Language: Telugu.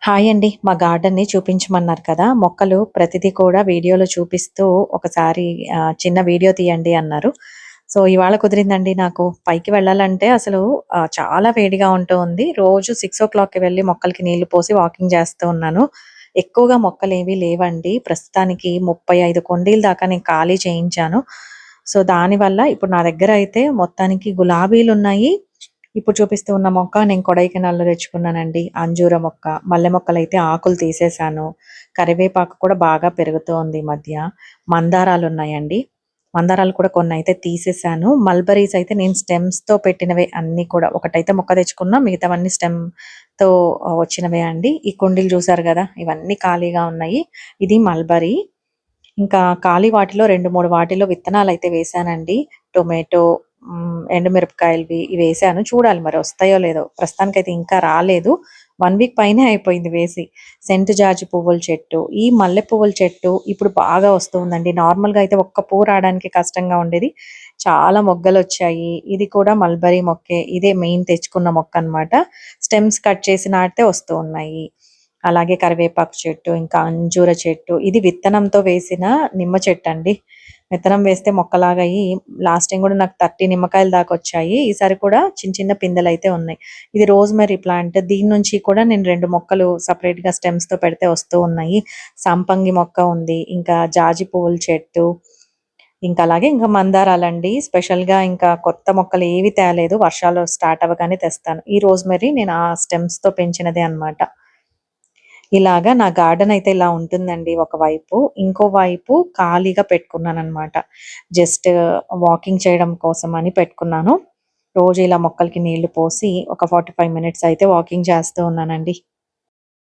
హాయ్ అండి. మా గార్డెన్‌ని చూపించమన్నారు కదా! మొక్కలు ప్రతిదీ కూడా వీడియోలో చూపిస్తూ ఒకసారి చిన్న వీడియో తీయండి అన్నారు. సో, ఇవాళ కుదిరిందండి నాకు. పైకి వెళ్ళాలంటే అసలు చాలా వేడిగా ఉంటూ ఉంది. రోజు 6:00కి వెళ్లి మొక్కలకి నీళ్లు పోసి వాకింగ్ చేస్తూ ఉన్నాను. ఎక్కువగా మొక్కలేవి లేవండి. ప్రస్తుతానికి 35 కుండీల దాకా నేను ఖాళీ చేయించాను. సో, దానివల్ల ఇప్పుడు నా దగ్గర అయితే మొత్తానికి గులాబీలున్నాయి. ఇప్పుడు చూపిస్తూ ఉన్న మొక్క నేను కొడైకెనాల్‌లో తెచ్చుకున్నానండి. అంజూర మొక్క. మల్లె మొక్కలైతే ఆకులు తీసేశాను. కరివేపాకు కూడా బాగా పెరుగుతోంది ఈ మధ్య. మందారాలున్నాయండి. మందారాలు కూడా కొన్నయితే తీసేశాను. మల్బరీస్ అయితే నేను స్టెమ్స్‌తో పెట్టినవే అన్నీ కూడా. ఒకటైతే మొక్క తెచ్చుకున్నా. మిగతావన్నీ స్టెమ్‌తో వచ్చినవే అండి. ఈ కుండీలు చూసారు గదా! ఇవన్నీ ఖాళీగా ఉన్నాయి. ఇది మల్బరీ. ఇంకా ఖాళీ వాటిలో 2, 3 వాటిలో విత్తనాలైతే వేశానండి. టొమాటో, ఎండుమిరపకాయలవి ఇవేశాను. చూడాలి మరి వస్తాయో లేదో. ప్రస్తుతానికైతే ఇంకా రాలేదు. 1 వీక్ పైనే అయిపోయింది వేసి. సెంటు జాజి పువ్వుల చెట్టు, ఈ మల్లె పువ్వుల చెట్టు ఇప్పుడు బాగా వస్తుందండి. నార్మల్‌గా అయితే ఒక్క పువ్వు రావడానికి కష్టంగా ఉండేది. చాలా మొగ్గలొచ్చాయి. ఇది కూడా మల్బరీ మొక్కే. ఇదే మెయిన్ తెచ్చుకున్న మొక్కనమాట. స్టెమ్స్ కట్ చేసి నాటితే వస్తూ ఉన్నాయి. అలాగే కరివేపాకు చెట్టు, ఇంకా అంజూర చెట్టు. ఇది విత్తనంతో వేసిన నిమ్మ చెట్టండి. విత్తనం వేస్తే మొక్కలాగయ్యి లాస్ట్ టైమ్ గూడా నాకు 30 నిమ్మకాయల దాకొచ్చాయి. ఈసారి కూడా చిన్న చిన్న పిందెలైతే ఉన్నాయి. ఇది రోజ్‌మెర్రీ ప్లాంట్. దీని నుంచి కూడా నేను 2 మొక్కలు సెపరేట్‌గా స్టెమ్స్‌తో పెడితే వస్తూ ఉన్నాయి. సంపంగి మొక్క ఉంది. ఇంకా జాజి పువ్వుల చెట్టు. ఇంకా అలాగే ఇంకా మందారాలండి. స్పెషల్‌గా ఇంకా కొత్త మొక్కలు ఏవి తేలేదు. వర్షాలు స్టార్ట్ అవ్వగానే తెస్తాను. ఈ రోజ్‌మెర్రీ నేను ఆ స్టెమ్స్‌తో పెంచినదే అన్నమాట. ఇలాగా నా గార్డెన్ అయితే ఇలా ఉంటుందండి ఒకవైపు. ఇంకో వైపు ఖాళీగా పెట్టుకున్నాననమాట. జస్ట్ వాకింగ్ చేయడం కోసమని పెట్టుకున్నాను. రోజు ఇలా మొక్కలకి నీళ్లు పోసి ఒక 45 మినిట్స్ అయితే వాకింగ్ చేస్తూ ఉన్నానండి.